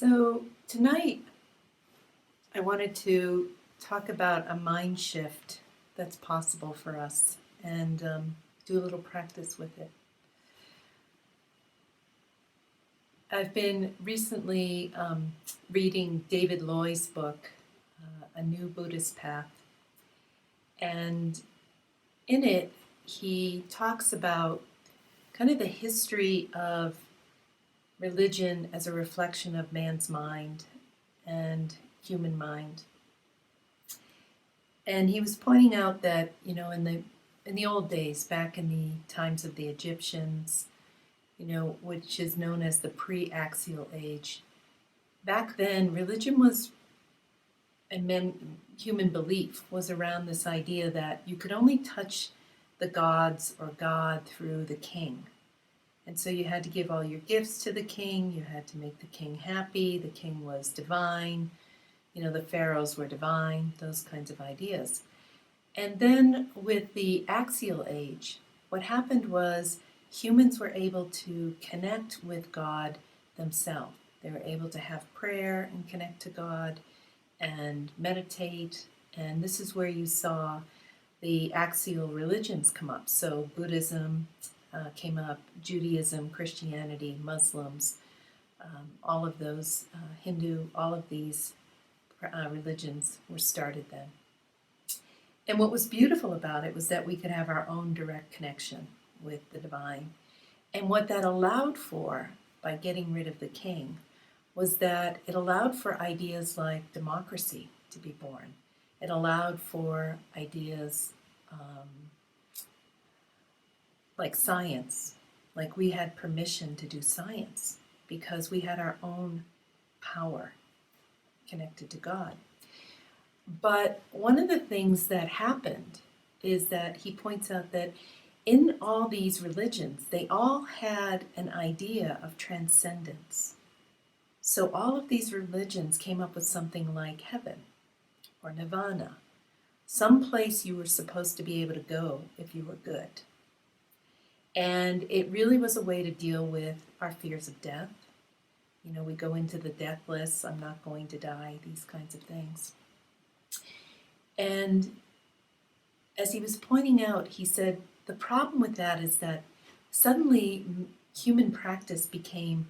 So tonight I wanted to talk about a mind shift that's possible for us and do a little practice with it. I've been recently reading David Loy's book, A New Buddhist Path, and in it he talks about kind of the history of religion as a reflection of man's mind and human mind. And he was pointing out that, in the old days, back in the times of the Egyptians, which is known as the pre-axial age, back then religion was, and human belief was around this idea that you could only touch the gods or God through the king. And so you had to give all your gifts to the king, you had to make the king happy, the king was divine, the pharaohs were divine, those kinds of ideas. And then with the axial age, what happened was humans were able to connect with God themselves. They were able to have prayer and connect to God and meditate. And this is where you saw the axial religions come up. So Buddhism came up, Judaism, Christianity, Muslims, all of those, Hindu, all of these religions were started then. And what was beautiful about it was that we could have our own direct connection with the divine. And what that allowed for, by getting rid of the king, was that it allowed for ideas like democracy to be born. It allowed for ideas like science, like we had permission to do science because we had our own power connected to God. But one of the things that happened is that he points out that in all these religions, they all had an idea of transcendence. So all of these religions came up with something like heaven or nirvana, some place you were supposed to be able to go if you were good. And it really was a way to deal with our fears of death. We go into the death lists, I'm not going to die, these kinds of things. And as he was pointing out, he said the problem with that is that suddenly human practice became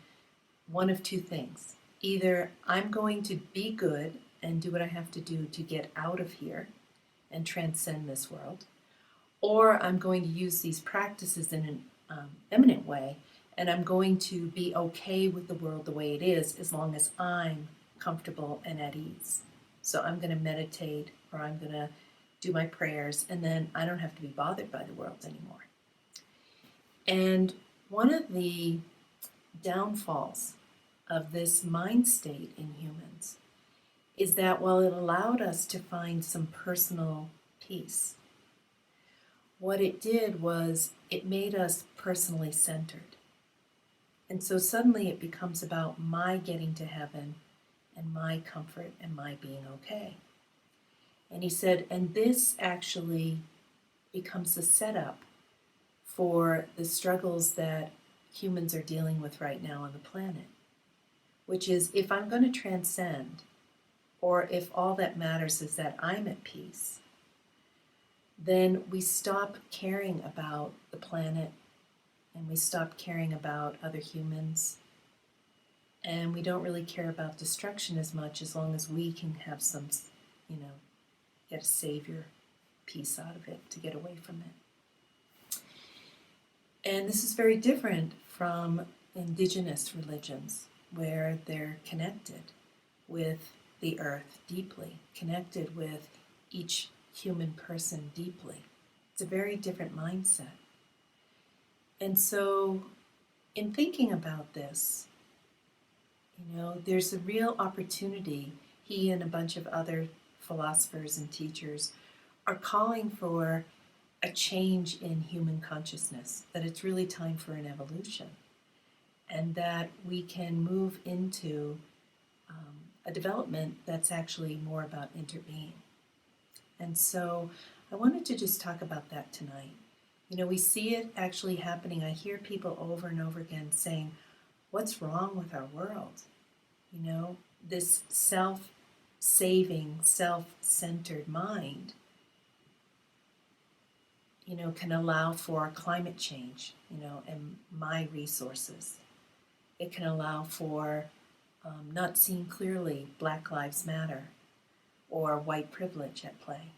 one of two things. Either I'm going to be good and do what I have to do to get out of here and transcend this world, or I'm going to use these practices in an eminent way, and I'm going to be okay with the world the way it is as long as I'm comfortable and at ease. So I'm going to meditate or I'm going to do my prayers, and then I don't have to be bothered by the world anymore. And one of the downfalls of this mind state in humans is that while it allowed us to find some personal peace, what it did was it made us personally centered. And so suddenly it becomes about my getting to heaven and my comfort and my being okay. And he said, and this actually becomes the setup for the struggles that humans are dealing with right now on the planet, which is if I'm going to transcend, or if all that matters is that I'm at peace, then we stop caring about the planet and we stop caring about other humans, and we don't really care about destruction as much as long as we can have some, get a savior piece out of it to get away from it. And this is very different from indigenous religions where they're connected with the earth deeply, connected with each human person deeply. It's a very different mindset. And so in thinking about this, there's a real opportunity. He and a bunch of other philosophers and teachers are calling for a change in human consciousness, that it's really time for an evolution, and that we can move into a development that's actually more about interbeing. And so I wanted to just talk about that tonight. We see it actually happening. I hear people over and over again saying, what's wrong with our world? This self-saving, self-centered mind, can allow for climate change, and my resources. It can allow for not seeing clearly Black Lives Matter or white privilege at play.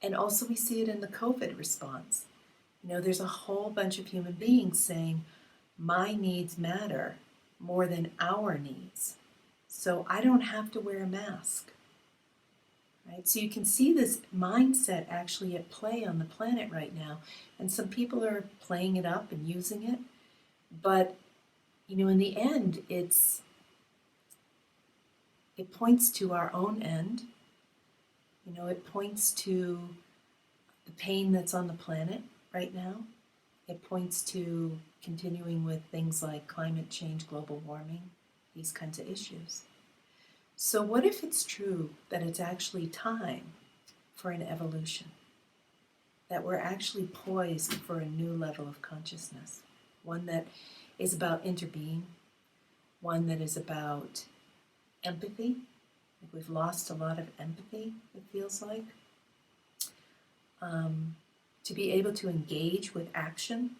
And also we see it in the COVID response. There's a whole bunch of human beings saying, my needs matter more than our needs. So I don't have to wear a mask. Right? So you can see this mindset actually at play on the planet right now. And some people are playing it up and using it. But, in the end, it points to our own end. It points to the pain that's on the planet right now. It points to continuing with things like climate change, global warming, these kinds of issues. So what if it's true that it's actually time for an evolution? That we're actually poised for a new level of consciousness, one that is about interbeing, one that is about empathy. We've lost a lot of empathy, it feels like. To be able to engage with action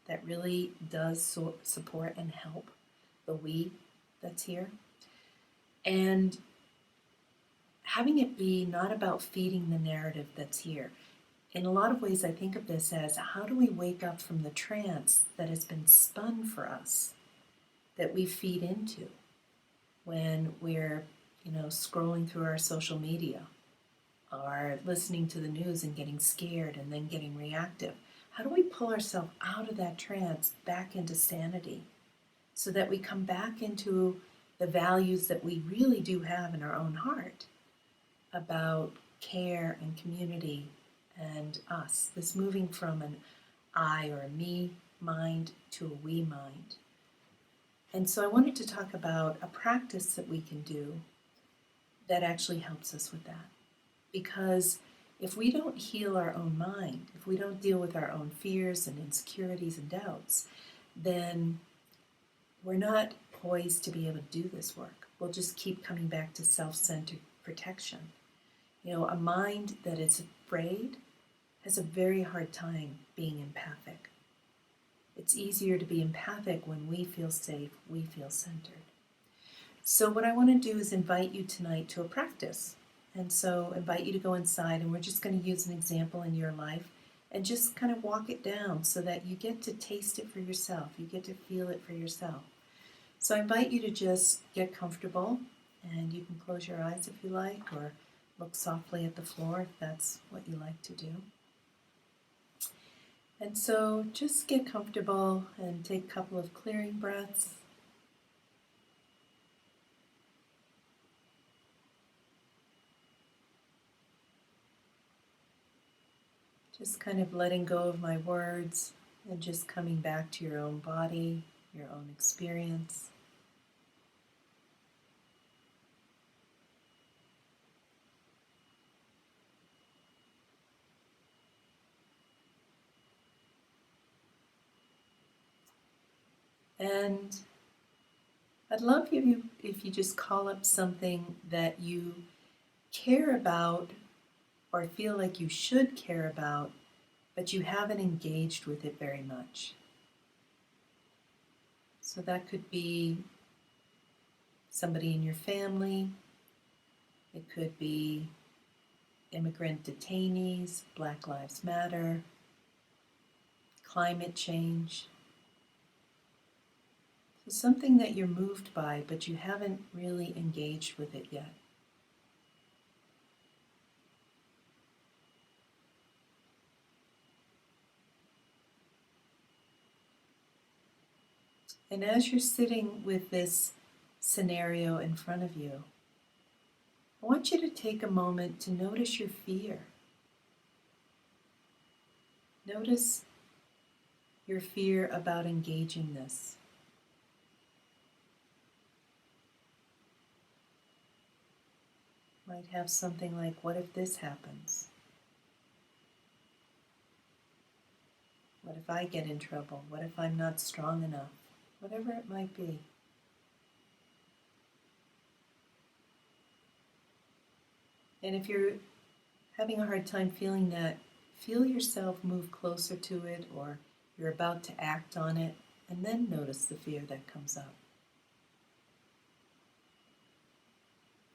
that really does support and help the we that's here. And having it be not about feeding the narrative that's here. In a lot of ways, I think of this as how do we wake up from the trance that has been spun for us, that we feed into when we're, scrolling through our social media or listening to the news and getting scared and then getting reactive. How do we pull ourselves out of that trance back into sanity so that we come back into the values that we really do have in our own heart about care and community and us, this moving from an I or a me mind to a we mind. And so I wanted to talk about a practice that we can do that actually helps us with that. Because if we don't heal our own mind, if we don't deal with our own fears and insecurities and doubts, then we're not poised to be able to do this work. We'll just keep coming back to self-centered protection. A mind that is afraid has a very hard time being empathic. It's easier to be empathic when we feel safe, we feel centered. So what I want to do is invite you tonight to a practice. And so invite you to go inside, and we're just going to use an example in your life and just kind of walk it down so that you get to taste it for yourself. You get to feel it for yourself. So I invite you to just get comfortable, and you can close your eyes if you like, or look softly at the floor if that's what you like to do. And so just get comfortable and take a couple of clearing breaths. Just kind of letting go of my words and just coming back to your own body, your own experience. And I'd love if you just call up something that you care about or feel like you should care about, but you haven't engaged with it very much. So that could be somebody in your family. It could be immigrant detainees, Black Lives Matter, climate change. So something that you're moved by, but you haven't really engaged with it yet. And as you're sitting with this scenario in front of you, I want you to take a moment to notice your fear. Notice your fear about engaging this. Might have something like, what if this happens? What if I get in trouble? What if I'm not strong enough? Whatever it might be. And if you're having a hard time feeling that, feel yourself move closer to it, or you're about to act on it, and then notice the fear that comes up.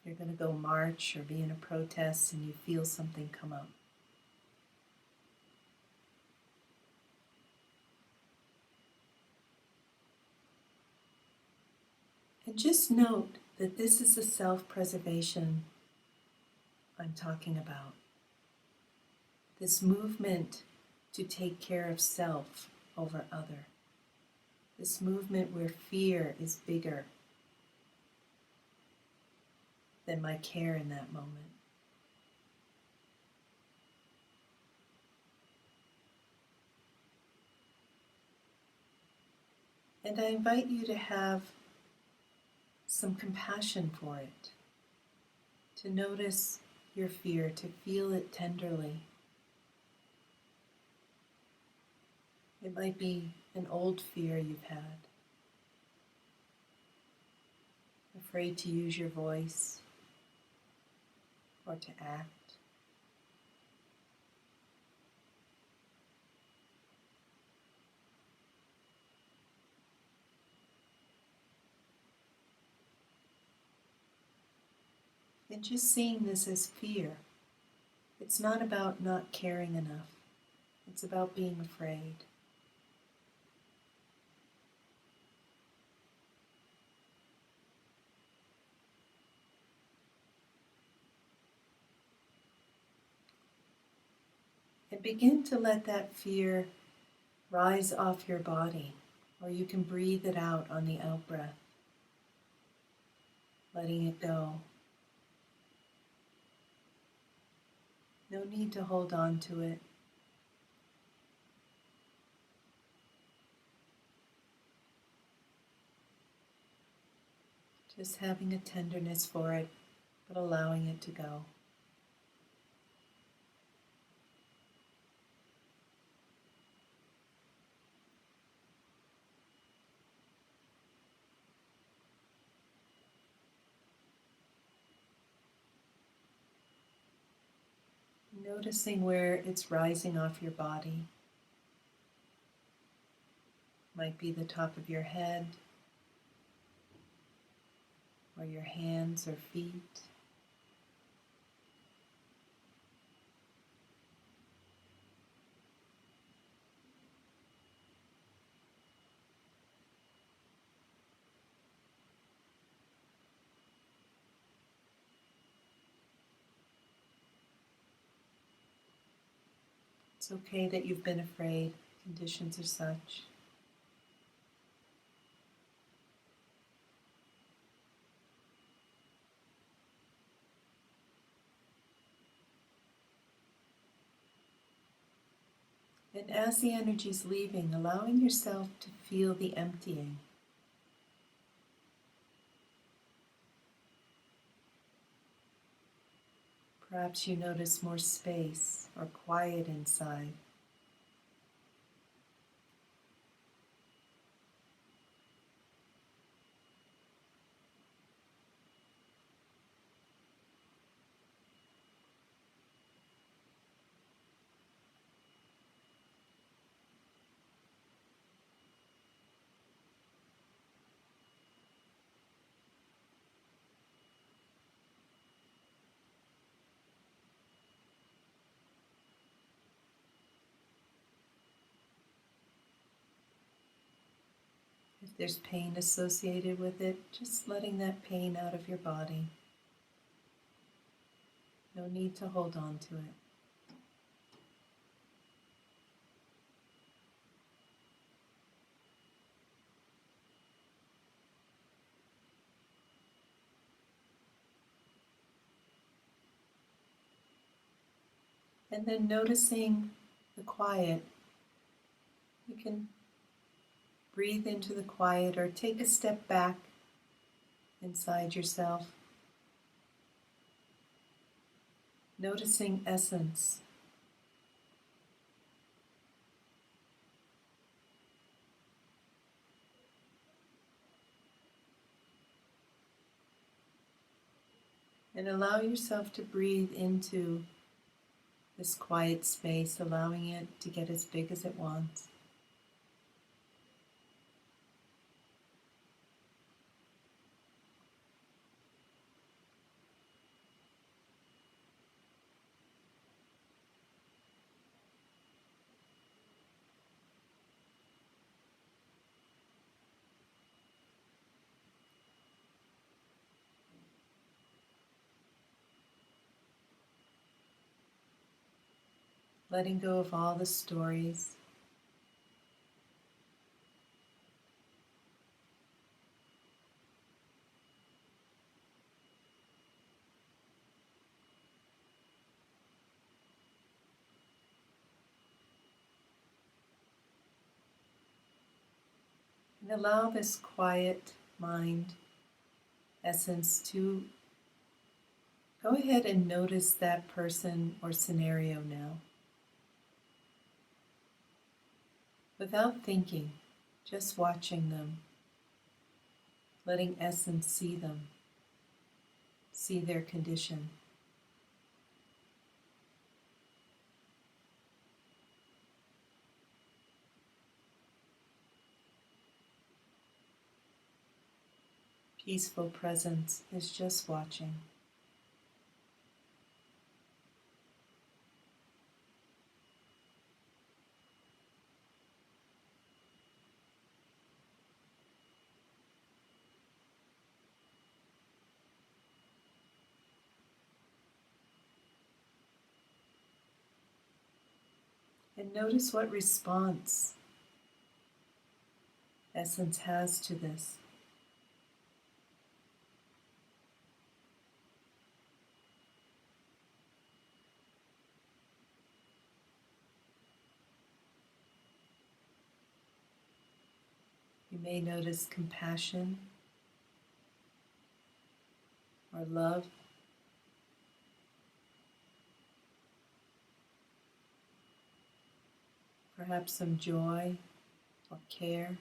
You're going to go march or be in a protest and you feel something come up. And just note that this is the self-preservation I'm talking about. This movement to take care of self over other. This movement where fear is bigger than my care in that moment. And I invite you to have some compassion for it, to notice your fear, to feel it tenderly. It might be an old fear you've had, afraid to use your voice or to act. And just seeing this as fear. It's not about not caring enough. It's about being afraid. And begin to let that fear rise off your body, or you can breathe it out on the out-breath, letting it go. No need to hold on to it. Just having a tenderness for it, but allowing it to go. Noticing where it's rising off your body. Might be the top of your head, or your hands or feet. It's okay that you've been afraid. Conditions are such. And as the energy's leaving, allowing yourself to feel the emptying. Perhaps you notice more space or quiet inside. If there's pain associated with it, just letting that pain out of your body. No need to hold on to it. And then noticing the quiet. You can breathe into the quiet or take a step back inside yourself. Noticing essence. And allow yourself to breathe into this quiet space, allowing it to get as big as it wants. Letting go of all the stories. And allow this quiet mind essence to go ahead and notice that person or scenario now. Without thinking, just watching them, letting essence see them, see their condition. Peaceful presence is just watching. And notice what response essence has to this. You may notice compassion or love, perhaps some joy or care.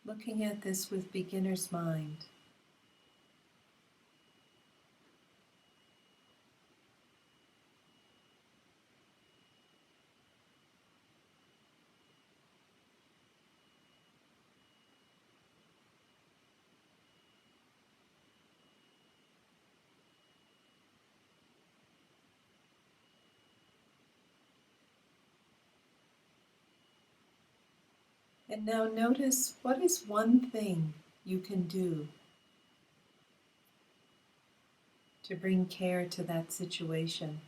Looking at this with beginner's mind. And now notice what is one thing you can do to bring care to that situation.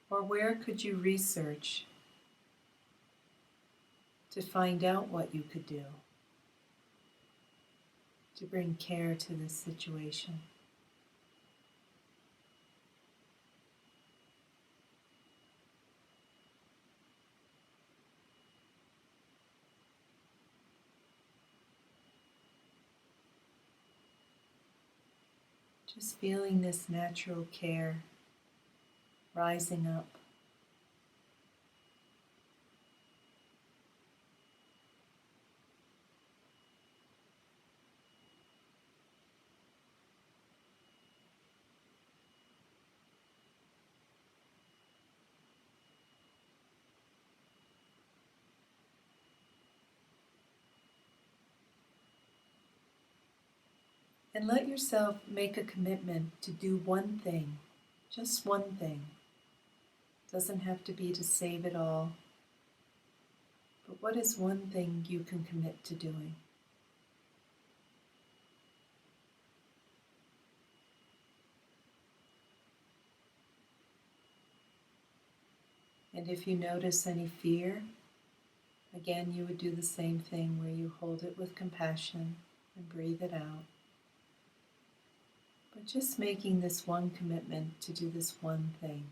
Or where could you research to find out what you could do to bring care to this situation? Just feeling this natural care rising up. And let yourself make a commitment to do one thing, just one thing. It doesn't have to be to save it all, but what is one thing you can commit to doing? And if you notice any fear, again, you would do the same thing where you hold it with compassion and breathe it out. But just making this one commitment to do this one thing.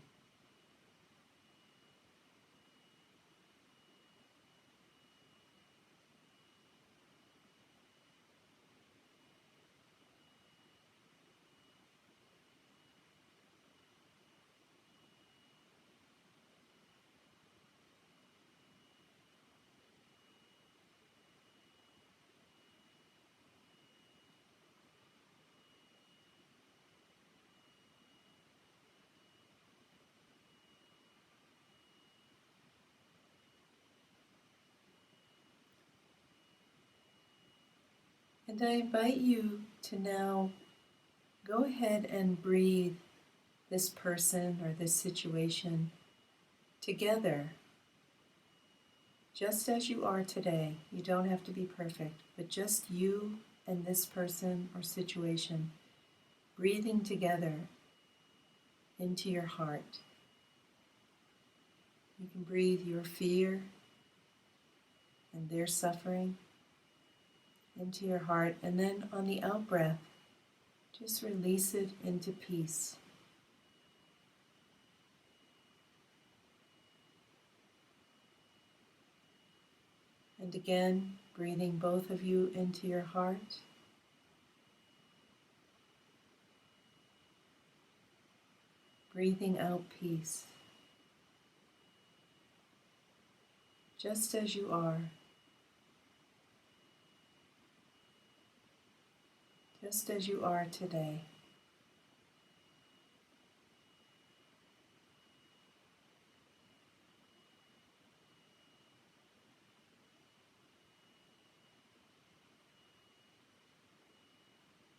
And I invite you to now go ahead and breathe this person or this situation together, just as you are today. You don't have to be perfect, but just you and this person or situation breathing together into your heart. You can breathe your fear and their suffering into your heart, and then on the out breath, just release it into peace. And again, breathing both of you into your heart. Breathing out peace. Just as you are. Just as you are today.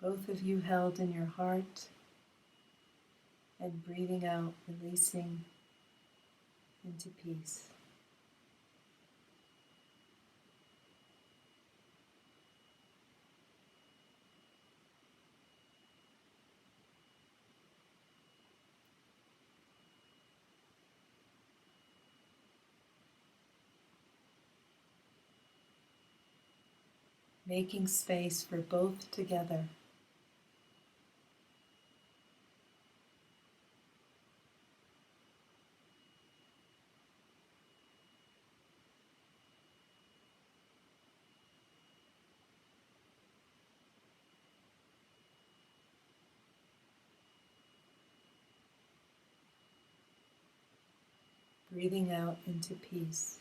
Both of you held in your heart and breathing out, releasing into peace. Making space for both together. Breathing out into peace.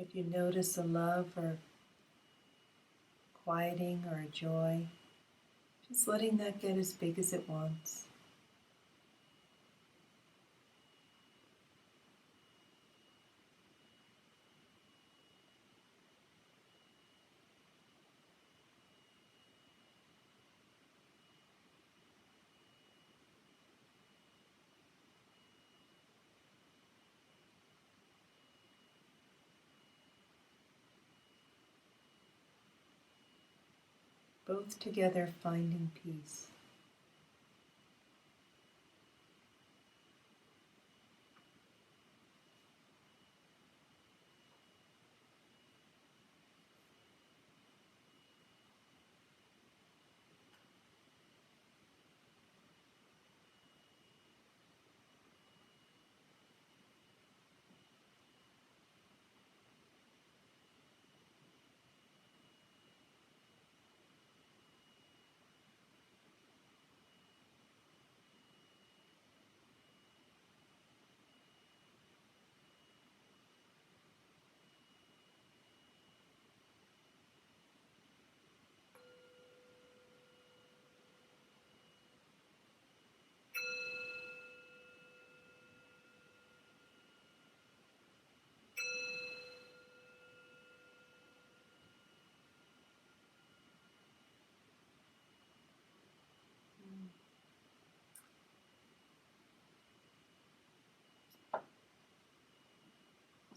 If you notice a love or quieting or a joy, just letting that get as big as it wants. Both together finding peace.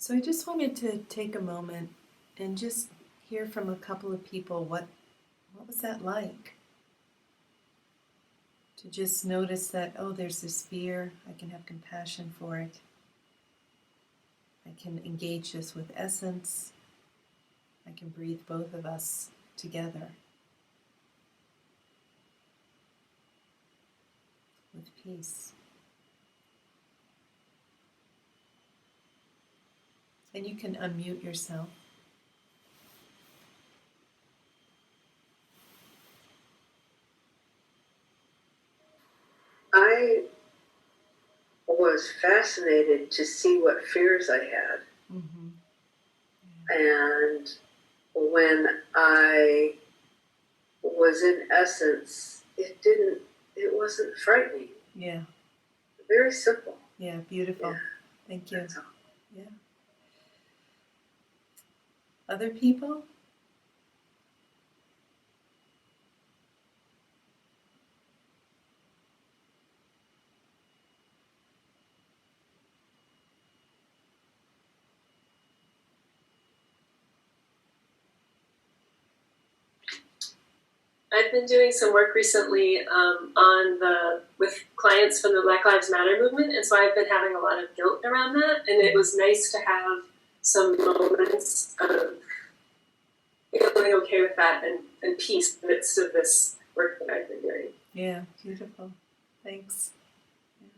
So I just wanted to take a moment and just hear from a couple of people what was that like? To just notice that, oh, there's this fear, I can have compassion for it. I can engage this with essence. I can breathe both of us together with peace. And you can unmute yourself. I was fascinated to see what fears I had. Mm-hmm. And when I was in essence, it wasn't frightening. Yeah. Very simple. Yeah, beautiful. Yeah, Thank you. that's all. Yeah. Other people? I've been doing some work recently with clients from the Black Lives Matter movement, and so I've been having a lot of guilt around that, and it was nice to have some moments of feeling okay with that and peace in the midst of this work that I've been doing. Yeah, beautiful. Thanks. Yeah.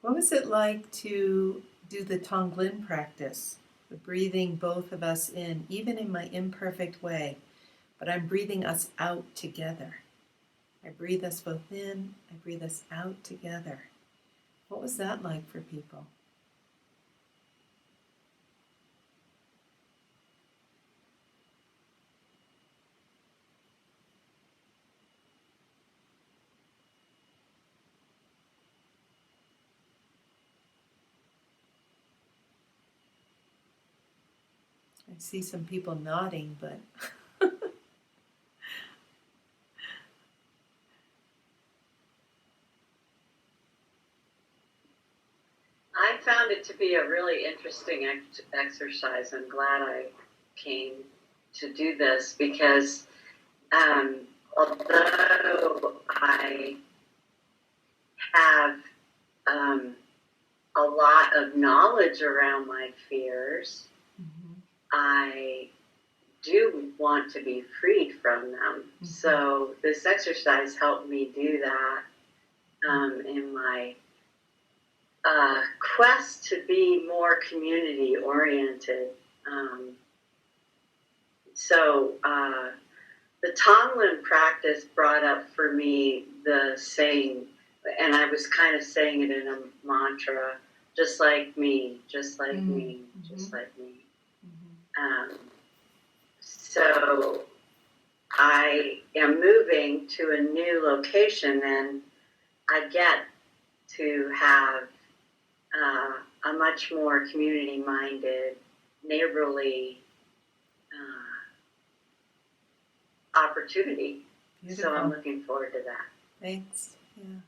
What was it like to do the Tonglen practice? The breathing both of us in, even in my imperfect way, but I'm breathing us out together. I breathe us both in, I breathe us out together. What was that like for people? I see some people nodding, but I found it to be a really interesting exercise. I'm glad I came to do this because although I have a lot of knowledge around my fears, I do want to be freed from them. So this exercise helped me do that in my quest to be more community oriented. So the Tonglen practice brought up for me the saying, and I was kind of saying it in a mantra, just like me, just like me, just like me. So I am moving to a new location, and I get to have a much more community-minded, neighborly opportunity. beautiful. So I'm looking forward to that. Thanks. Yeah.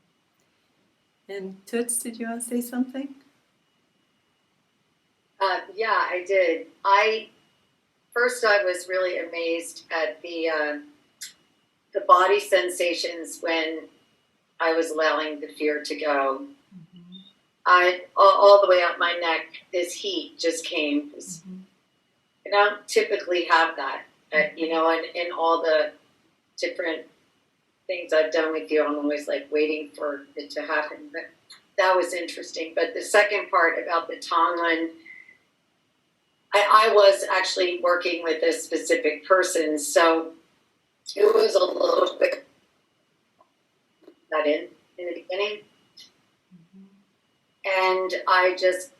And Toots, did you want to say something? Yeah, I did. I was really amazed at the body sensations when I was allowing the fear to go. All the way up my neck, this heat just came. I don't typically have that, in all the different things I've done with you, I'm always like waiting for it to happen. But that was interesting. But the second part about the Tonglen, I was actually working with a specific person, so it was a little bit that in the beginning. And I just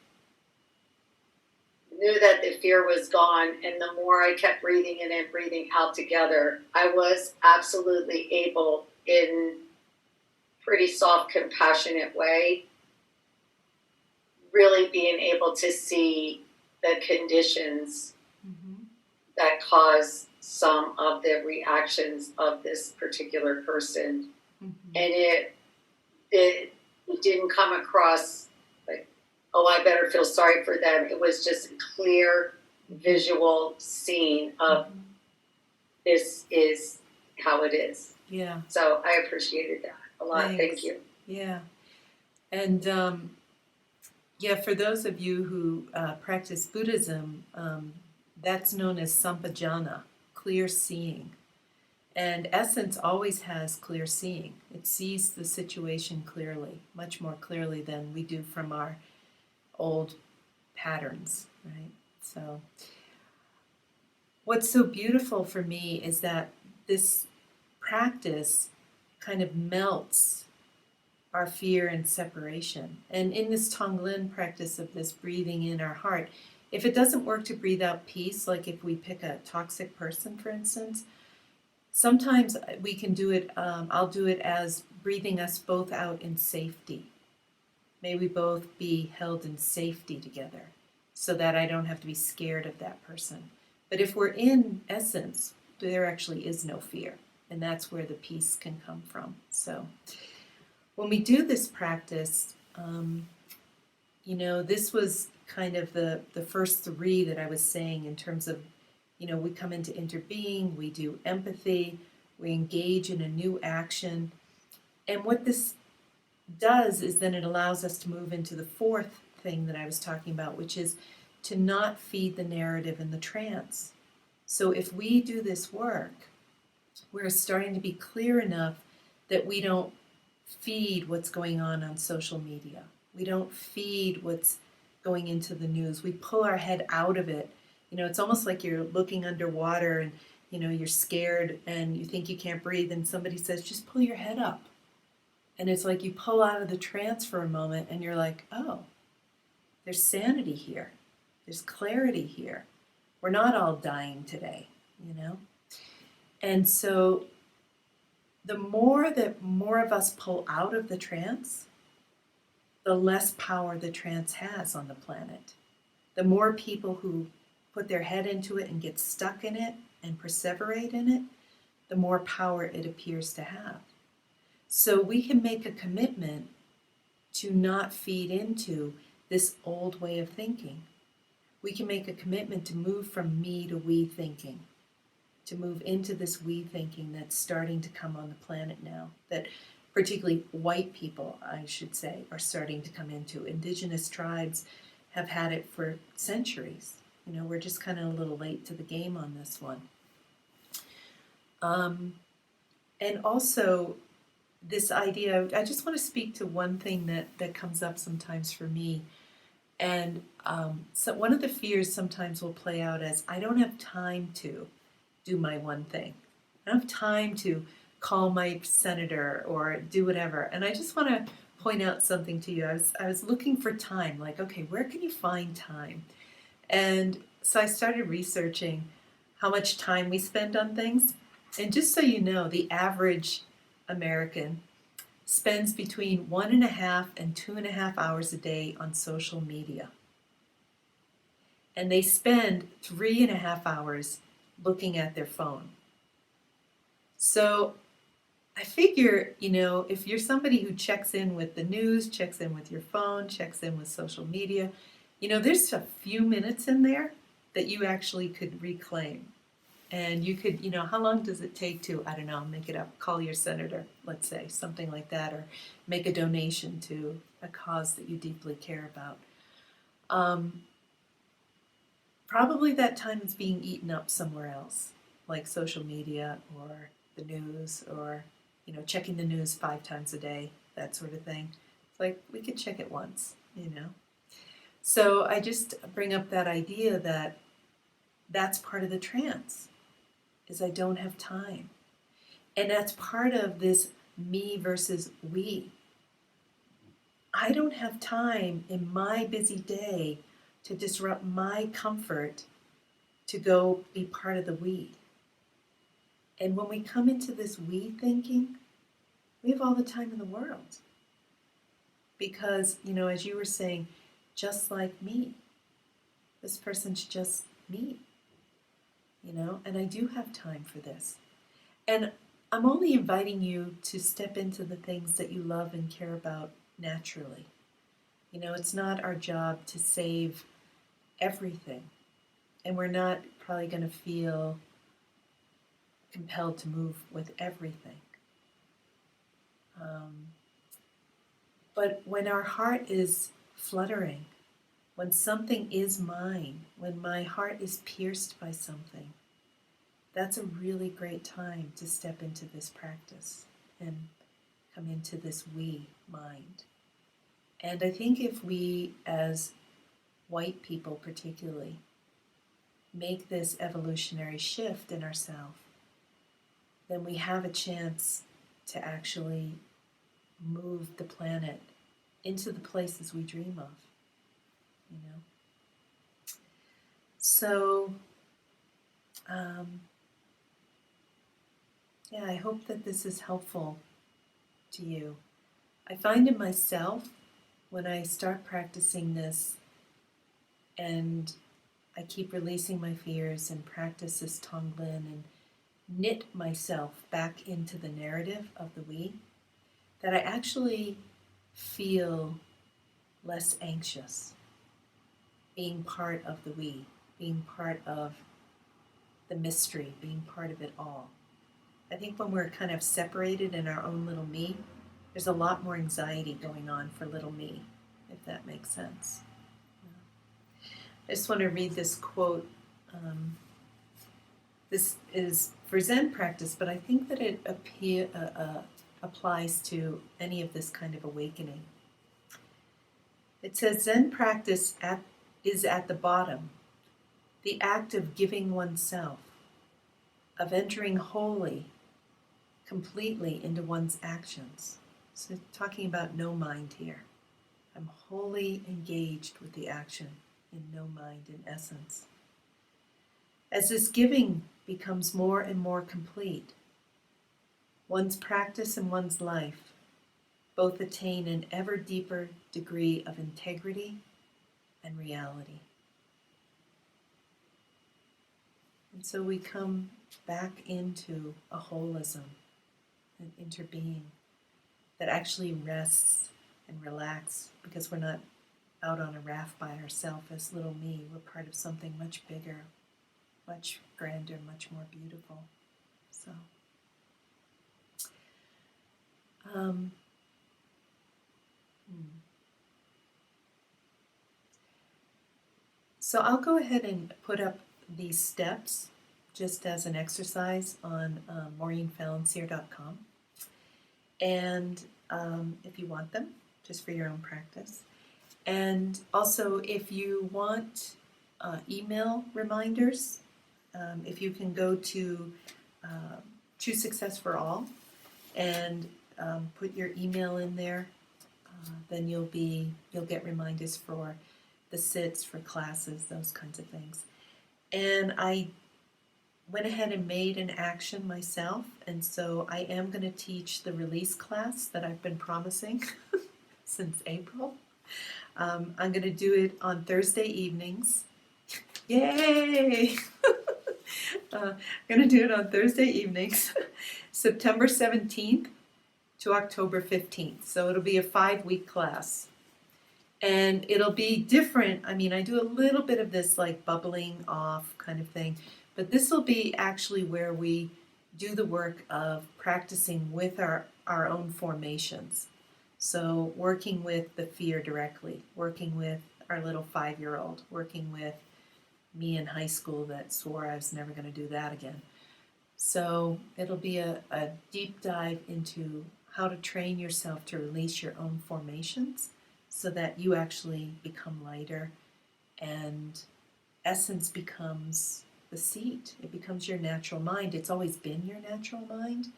knew that the fear was gone, and the more I kept breathing in and breathing out together, I was absolutely able, in pretty soft, compassionate way, really being able to see the conditions that cause some of the reactions of this particular person. And it didn't come across like, oh, I better feel sorry for them. It was just a clear visual scene of this is how it is. Yeah. So I appreciated that a lot. Thanks. Thank you. Yeah. And for those of you who practice Buddhism, that's known as sampajana, clear seeing. And essence always has clear seeing. It sees the situation clearly, much more clearly than we do from our old patterns, right? So what's so beautiful for me is that this practice kind of melts our fear and separation. And in this Tonglen practice of this breathing in our heart, if it doesn't work to breathe out peace, like if we pick a toxic person, for instance, sometimes we can do it, I'll do it as breathing us both out in safety. May we both be held in safety together so that I don't have to be scared of that person. But if we're in essence, there actually is no fear. And that's where the peace can come from. So when we do this practice, this was kind of the first three that I was saying in terms of, we come into interbeing, we do empathy, we engage in a new action. And what this does is then it allows us to move into the fourth thing that I was talking about, which is to not feed the narrative and the trance. So if we do this work, we're starting to be clear enough that we don't feed what's going on social media. We don't feed what's going into the news. We pull our head out of it. It's almost like you're looking underwater and, you're scared and you think you can't breathe and somebody says, just pull your head up. And it's like you pull out of the trance for a moment and you're like, oh, there's sanity here. There's clarity here. We're not all dying today, And so the more that more of us pull out of the trance, the less power the trance has on the planet. The more people who put their head into it and get stuck in it and perseverate in it, the more power it appears to have. So we can make a commitment to not feed into this old way of thinking. We can make a commitment to move from me to we thinking, to move into this we thinking that's starting to come on the planet now, that particularly white people, I should say, are starting to come into. Indigenous tribes have had it for centuries. We're just kind of a little late to the game on this one. And also, this idea, I just want to speak to one thing that comes up sometimes for me. And so one of the fears sometimes will play out as, I don't have time to do my one thing. I don't have time to call my senator or do whatever. And I just want to point out something to you. I was looking for time, like, okay, where can you find time? And so I started researching how much time we spend on things. And just so you know, the average American spends between 1.5 and 2.5 hours a day on social media. And they spend 3.5 hours looking at their phone. So I figure, if you're somebody who checks in with the news, checks in with your phone, checks in with social media, there's a few minutes in there that you actually could reclaim. And you could, how long does it take to, I don't know, make it up, call your senator, let's say, something like that, or make a donation to a cause that you deeply care about. Probably that time is being eaten up somewhere else, like social media or the news or, checking the news 5 times a day, that sort of thing. It's like, we could check it once, So I just bring up that idea that that's part of the trance, is I don't have time. And that's part of this me versus we. I don't have time in my busy day to disrupt my comfort to go be part of the we. And when we come into this we thinking, we have all the time in the world. Because, as you were saying, just like me. This person's just me. And I do have time for this. And I'm only inviting you to step into the things that you love and care about naturally. It's not our job to save everything. And we're not probably going to feel compelled to move with everything. But when our heart is fluttering, when something is mine, when my heart is pierced by something, that's a really great time to step into this practice and come into this we mind. And I think if we, as white people particularly, make this evolutionary shift in ourselves, then we have a chance to actually move the planet into the places we dream of, you know. So, yeah, I hope that this is helpful to you. I find in myself, when I start practicing this and I keep releasing my fears and practice this Tonglen and knit myself back into the narrative of the we, that I actually feel less anxious being part of the we, being part of the mystery, being part of it all. I think when we're kind of separated in our own little me, there's a lot more anxiety going on for little me, if that makes sense. I just want to read this quote. This is for Zen practice, but I think that it applies to any of this kind of awakening. It says, Zen practice is at the bottom, the act of giving oneself, of entering wholly, completely into one's actions. So talking about no mind here. I'm wholly engaged with the action in no mind in essence. As this giving becomes more and more complete, one's practice and one's life both attain an ever deeper degree of integrity and reality. And so we come back into a holism, an interbeing that actually rests and relaxes because we're not out on a raft by ourselves as little me. We're part of something much bigger, much grander, much more beautiful. So I'll go ahead and put up these steps just as an exercise on maureenfallon-cyr.com. And if you want them, just for your own practice. And also, if you want email reminders, if you can go to True Success for All and put your email in there, then you'll get reminders for the sits, for classes, those kinds of things. And I went ahead and made an action myself, and so I am going to teach the release class that I've been promising since April. I'm going to do it on Thursday evenings. Yay! I'm going to do it on Thursday evenings, September 17th to October 15th. So it'll be a 5-week class. And it'll be different. I mean, I do a little bit of this like bubbling off kind of thing, but this will be actually where we do the work of practicing with our own formations. So working with the fear directly, working with our little 5-year-old, working with me in high school that swore I was never going to do that again. So it'll be a deep dive into how to train yourself to release your own formations so that you actually become lighter and essence becomes the seat. It becomes your natural mind. It's always been your natural mind.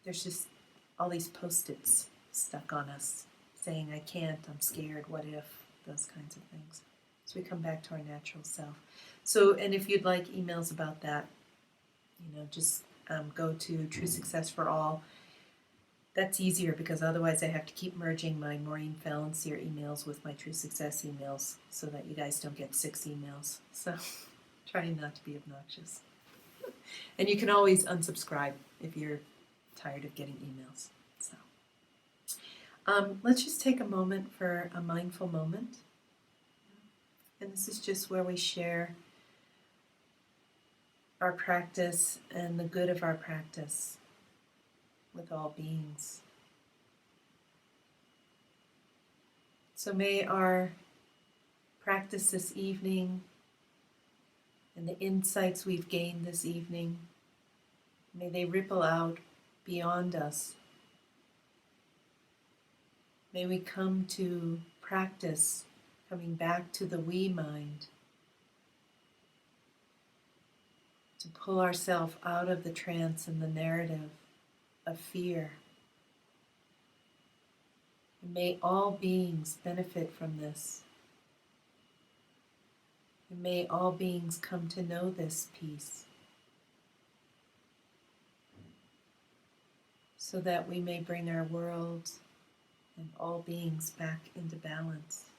There's just all these Post-its stuck on us saying, I can't, I'm scared, what if, those kinds of things. So we come back to our natural self. So, and if you'd like emails about that, just go to True Success for All. That's easier because otherwise I have to keep merging my Maureen Fallon-cyr emails with my True Success emails so that you guys don't get 6 emails. So trying not to be obnoxious. And you can always unsubscribe if you're tired of getting emails. So let's just take a moment for a mindful moment. And this is just where we share our practice and the good of our practice with all beings. So may our practice this evening and the insights we've gained this evening, may they ripple out beyond us. May we come to practice coming back to the we mind to pull ourselves out of the trance and the narrative of fear. And may all beings benefit from this. And may all beings come to know this peace, so that we may bring our world and all beings back into balance.